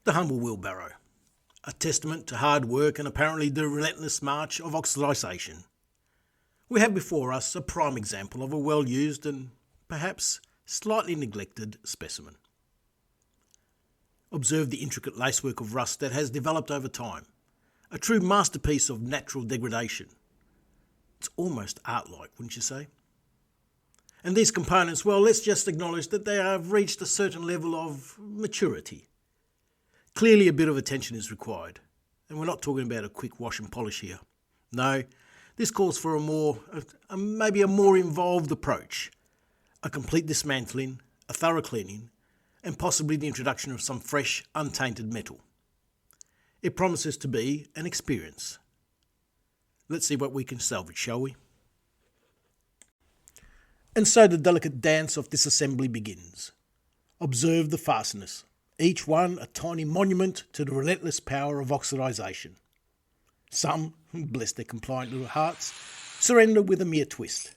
The humble wheelbarrow, a testament to hard work and apparently the relentless march of oxidisation. We have before us a prime example of a well-used and perhaps slightly neglected specimen. Observe the intricate lacework of rust that has developed over time, a true masterpiece of natural degradation. It's almost art-like, wouldn't you say? And these components, well, let's just acknowledge that they have reached a certain level of maturity. Clearly a bit of attention is required, and we're not talking about a quick wash and polish here. No, this calls for maybe a more involved approach, a complete dismantling, a thorough cleaning, and possibly the introduction of some fresh, untainted metal. It promises to be an experience. Let's see what we can salvage, shall we? And so the delicate dance of disassembly begins. Observe the fasteners, each one a tiny monument to the relentless power of oxidisation. Some, bless their compliant little hearts, surrender with a mere twist.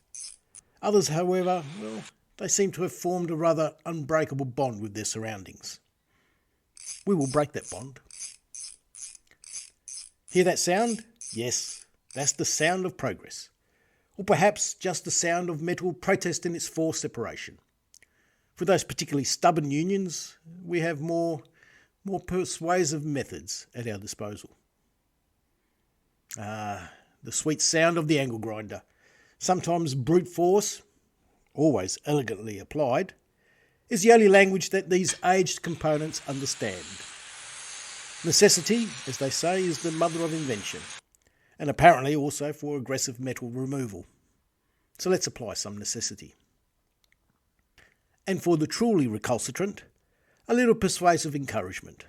Others, however, well, they seem to have formed a rather unbreakable bond with their surroundings. We will break that bond. Hear that sound? Yes, that's the sound of progress. Or perhaps just the sound of metal protesting its forced separation. For those particularly stubborn unions, we have more persuasive methods at our disposal. The sweet sound of the angle grinder, sometimes brute force, always elegantly applied, is the only language that these aged components understand. Necessity, as they say, is the mother of invention, and apparently also for aggressive metal removal. So let's apply some necessity. And for the truly recalcitrant, a little persuasive encouragement,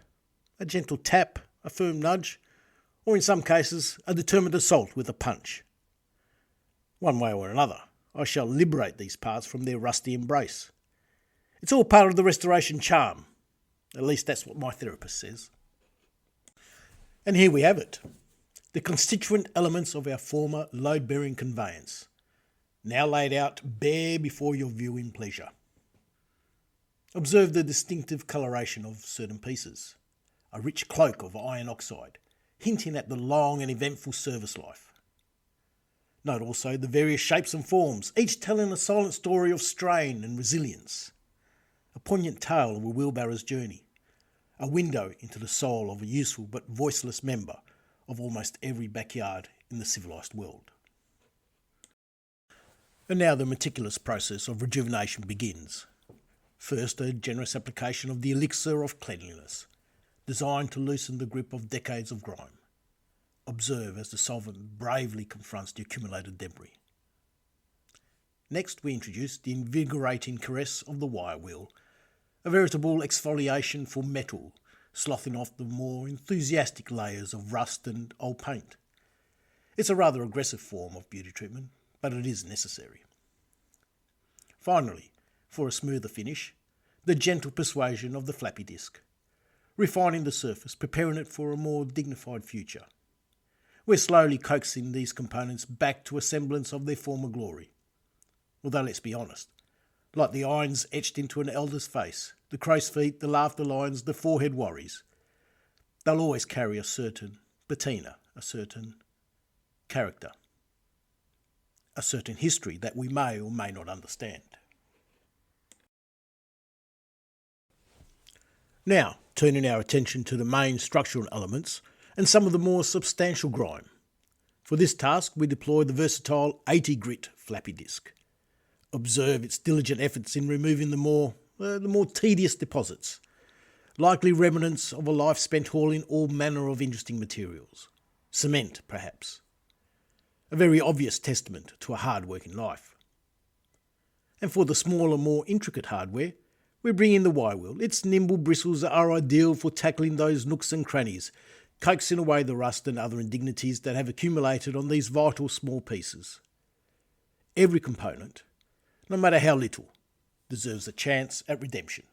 a gentle tap, a firm nudge, or in some cases, a determined assault with a punch. One way or another, I shall liberate these parts from their rusty embrace. It's all part of the restoration charm. At least that's what my therapist says. And here we have it. The constituent elements of our former load-bearing conveyance, now laid out bare before your viewing pleasure. Observe the distinctive coloration of certain pieces, a rich cloak of iron oxide, hinting at the long and eventful service life. Note also the various shapes and forms, each telling a silent story of strain and resilience. A poignant tale of a wheelbarrow's journey, a window into the soul of a useful but voiceless member of almost every backyard in the civilised world. And now the meticulous process of rejuvenation begins. First, a generous application of the elixir of cleanliness, designed to loosen the grip of decades of grime. Observe as the solvent bravely confronts the accumulated debris. Next, we introduce the invigorating caress of the wire wheel, a veritable exfoliation for metal, sloughing off the more enthusiastic layers of rust and old paint. It's a rather aggressive form of beauty treatment, but it is necessary. Finally, for a smoother finish, the gentle persuasion of the flappy disc, refining the surface, preparing it for a more dignified future. We're slowly coaxing these components back to a semblance of their former glory. Although let's be honest, like the irons etched into an elder's face, the crow's feet, the laughter lines, the forehead worries, they'll always carry a certain patina, a certain character, a certain history that we may or may not understand. Now, turning our attention to the main structural elements and some of the more substantial grime. For this task, we deploy the versatile 80 grit flappy disc. Observe its diligent efforts in removing the more tedious deposits, likely remnants of a life spent hauling all manner of interesting materials. Cement, perhaps. A very obvious testament to a hard-working life. And for the smaller, more intricate hardware, we bring in the wire wheel. Its nimble bristles are ideal for tackling those nooks and crannies, coaxing away the rust and other indignities that have accumulated on these vital small pieces. Every component, no matter how little, deserves a chance at redemption.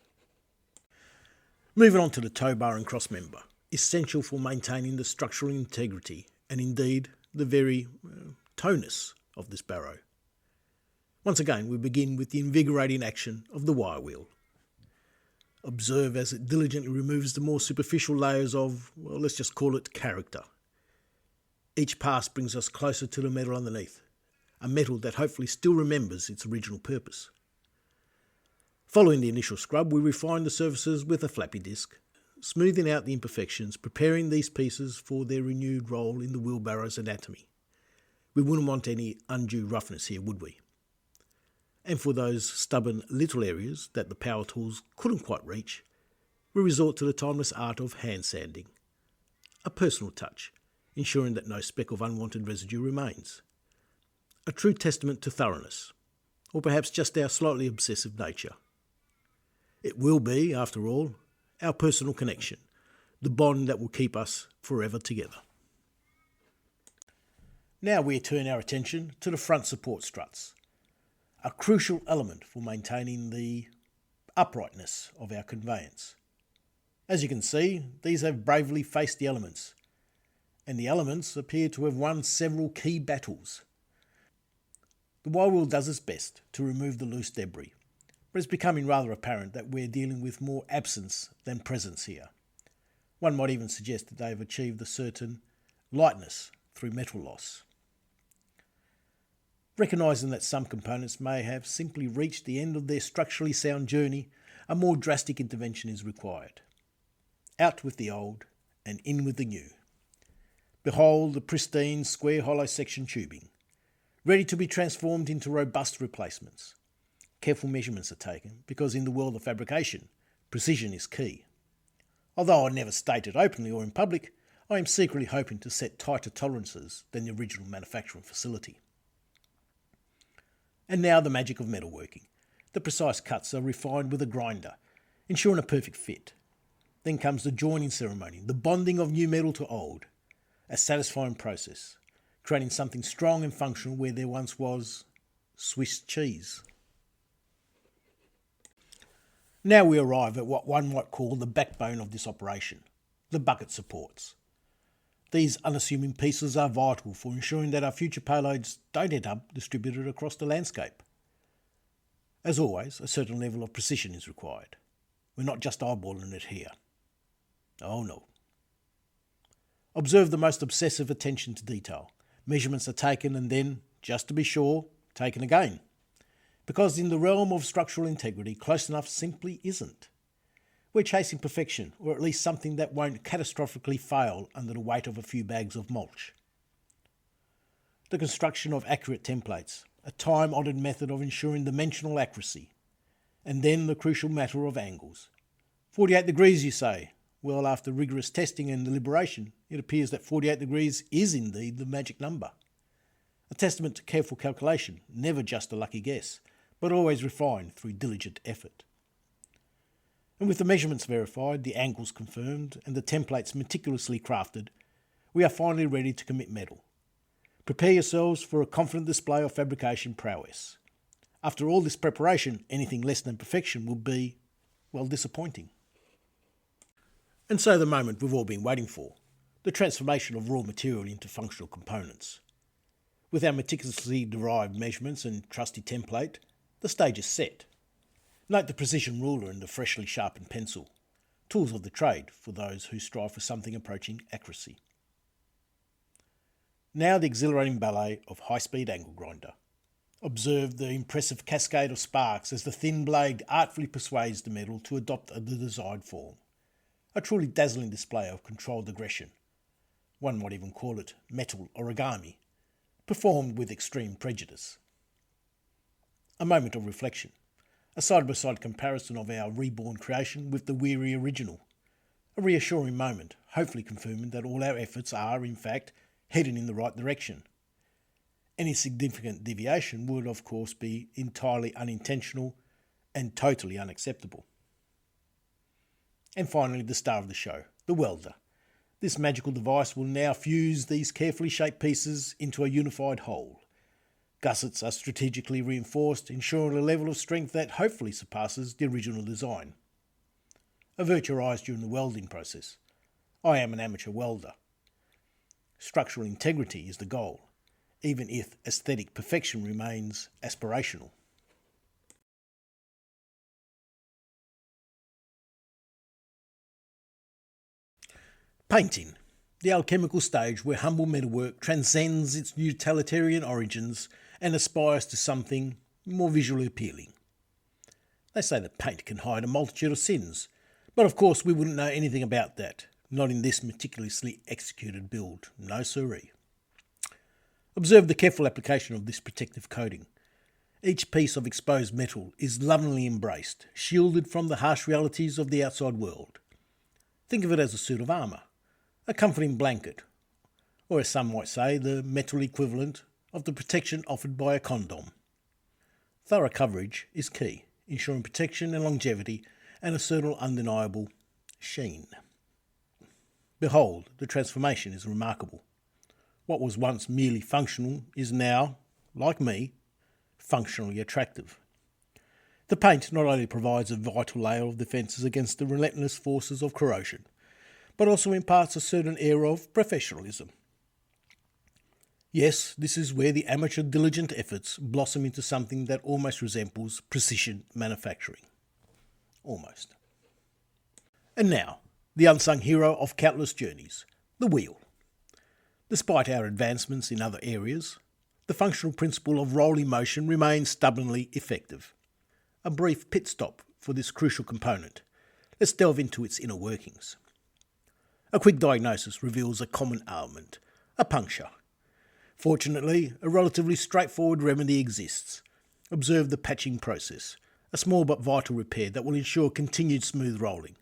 Moving on to the tow bar and cross member, essential for maintaining the structural integrity and indeed the very tonus of this barrow. Once again, we begin with the invigorating action of the wire wheel. Observe as it diligently removes the more superficial layers of, well, let's just call it character. Each pass brings us closer to the metal underneath, a metal that hopefully still remembers its original purpose. Following the initial scrub, we refine the surfaces with a flappy disc, smoothing out the imperfections, preparing these pieces for their renewed role in the wheelbarrow's anatomy. We wouldn't want any undue roughness here, would we? And for those stubborn little areas that the power tools couldn't quite reach, we resort to the timeless art of hand sanding. A personal touch, ensuring that no speck of unwanted residue remains. A true testament to thoroughness, or perhaps just our slightly obsessive nature. It will be, after all, our personal connection, the bond that will keep us forever together. Now we turn our attention to the front support struts, a crucial element for maintaining the uprightness of our conveyance. As you can see, these have bravely faced the elements, and the elements appear to have won several key battles. The Y wheel does its best to remove the loose debris, but it's becoming rather apparent that we're dealing with more absence than presence here. One might even suggest that they have achieved a certain lightness through metal loss. Recognising that some components may have simply reached the end of their structurally sound journey, a more drastic intervention is required. Out with the old and in with the new. Behold the pristine square hollow section tubing, ready to be transformed into robust replacements. Careful measurements are taken because in the world of fabrication, precision is key. Although I never state it openly or in public, I am secretly hoping to set tighter tolerances than the original manufacturing facility. And now the magic of metalworking. The precise cuts are refined with a grinder, ensuring a perfect fit. Then comes the joining ceremony, the bonding of new metal to old. A satisfying process, creating something strong and functional where there once was Swiss cheese. Now we arrive at what one might call the backbone of this operation, the bucket supports. These unassuming pieces are vital for ensuring that our future payloads don't end up distributed across the landscape. As always, a certain level of precision is required. We're not just eyeballing it here. Oh no. Observe the most obsessive attention to detail. Measurements are taken and then, just to be sure, taken again. Because in the realm of structural integrity, close enough simply isn't. We're chasing perfection, or at least something that won't catastrophically fail under the weight of a few bags of mulch. The construction of accurate templates, a time-honoured method of ensuring dimensional accuracy. And then the crucial matter of angles. 48 degrees, you say? Well, after rigorous testing and deliberation, it appears that 48 degrees is indeed the magic number. A testament to careful calculation, never just a lucky guess, but always refined through diligent effort. And with the measurements verified, the angles confirmed, and the templates meticulously crafted, we are finally ready to commit metal. Prepare yourselves for a confident display of fabrication prowess. After all this preparation, anything less than perfection will be, well, disappointing. And so the moment we've all been waiting for, the transformation of raw material into functional components. With our meticulously derived measurements and trusty template, the stage is set. Note the precision ruler and the freshly sharpened pencil, tools of the trade for those who strive for something approaching accuracy. Now the exhilarating ballet of high-speed angle grinder. Observe the impressive cascade of sparks as the thin blade artfully persuades the metal to adopt the desired form. A truly dazzling display of controlled aggression. One might even call it metal origami, performed with extreme prejudice. A moment of reflection. A side-by-side comparison of our reborn creation with the weary original. A reassuring moment, hopefully confirming that all our efforts are, in fact, heading in the right direction. Any significant deviation would, of course, be entirely unintentional and totally unacceptable. And finally, the star of the show, the welder. This magical device will now fuse these carefully shaped pieces into a unified whole. Gussets are strategically reinforced, ensuring a level of strength that hopefully surpasses the original design. A virtuoso during the welding process. I am an amateur welder. Structural integrity is the goal, even if aesthetic perfection remains aspirational. Painting, the alchemical stage where humble metalwork transcends its utilitarian origins and aspires to something more visually appealing. They say that paint can hide a multitude of sins, but of course we wouldn't know anything about that, not in this meticulously executed build, no siree. Observe the careful application of this protective coating. Each piece of exposed metal is lovingly embraced, shielded from the harsh realities of the outside world. Think of it as a suit of armour, a comforting blanket, or as some might say, the metal equivalent of the protection offered by a condom. Thorough coverage is key, ensuring protection and longevity and a certain undeniable sheen. Behold, the transformation is remarkable. What was once merely functional is now, like me, functionally attractive. The paint not only provides a vital layer of defences against the relentless forces of corrosion, but also imparts a certain air of professionalism. Yes, this is where the amateur diligent efforts blossom into something that almost resembles precision manufacturing. Almost. And now, the unsung hero of countless journeys, the wheel. Despite our advancements in other areas, the functional principle of rolling motion remains stubbornly effective. A brief pit stop for this crucial component. Let's delve into its inner workings. A quick diagnosis reveals a common ailment, a puncture. Fortunately, a relatively straightforward remedy exists. Observe the patching process, a small but vital repair that will ensure continued smooth rolling.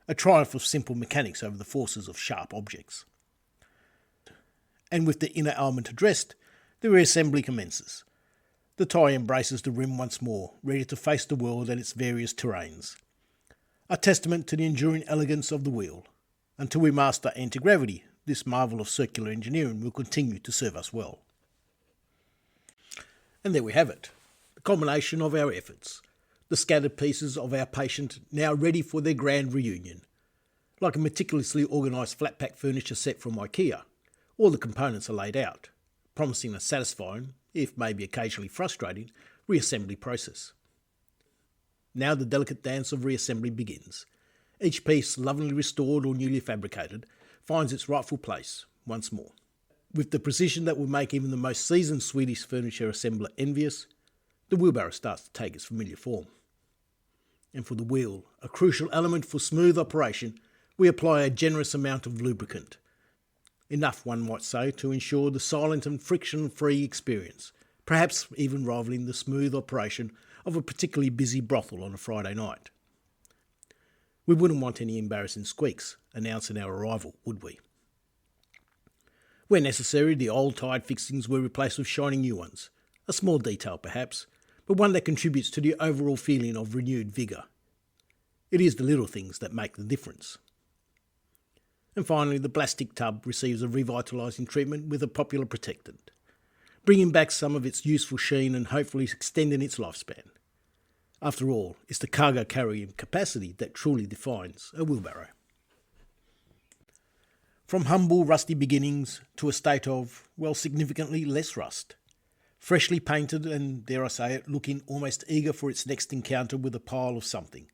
A triumph of simple mechanics over the forces of sharp objects. And with the inner ailment addressed, the reassembly commences. The tie embraces the rim once more, ready to face the world and its various terrains. A testament to the enduring elegance of the wheel. Until we master anti-gravity, this marvel of circular engineering will continue to serve us well. And there we have it, the culmination of our efforts, the scattered pieces of our patient now ready for their grand reunion. Like a meticulously organised flat-pack furniture set from IKEA, all the components are laid out, promising a satisfying, if maybe occasionally frustrating, reassembly process. Now the delicate dance of reassembly begins. Each piece, lovingly restored or newly fabricated, finds its rightful place once more. With the precision that will make even the most seasoned Swedish furniture assembler envious, the wheelbarrow starts to take its familiar form. And for the wheel, a crucial element for smooth operation, we apply a generous amount of lubricant. Enough, one might say, to ensure the silent and friction-free experience, perhaps even rivaling the smooth operation of a particularly busy brothel on a Friday night. We wouldn't want any embarrassing squeaks announcing our arrival, would we? Where necessary, the old tired fixings were replaced with shiny new ones. A small detail perhaps, but one that contributes to the overall feeling of renewed vigour. It is the little things that make the difference. And finally, the plastic tub receives a revitalising treatment with a popular protectant, bringing back some of its useful sheen and hopefully extending its lifespan. After all, it's the cargo carrying capacity that truly defines a wheelbarrow. From humble, rusty beginnings to a state of, well, significantly less rust. Freshly painted and, dare I say it, looking almost eager for its next encounter with a pile of something.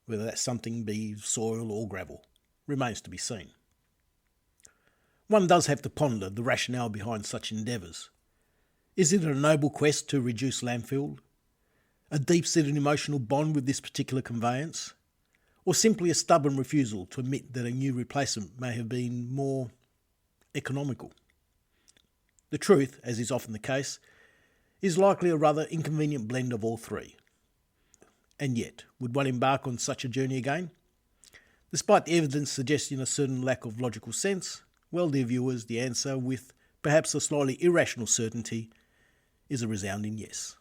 Whether that something be soil or gravel, remains to be seen. One does have to ponder the rationale behind such endeavours. Is it a noble quest to reduce landfill? A deep-seated emotional bond with this particular conveyance? Or simply a stubborn refusal to admit that a new replacement may have been more economical? The truth, as is often the case, is likely a rather inconvenient blend of all three. And yet, would one embark on such a journey again? Despite the evidence suggesting a certain lack of logical sense, well, dear viewers, the answer, with perhaps a slightly irrational certainty, is a resounding yes.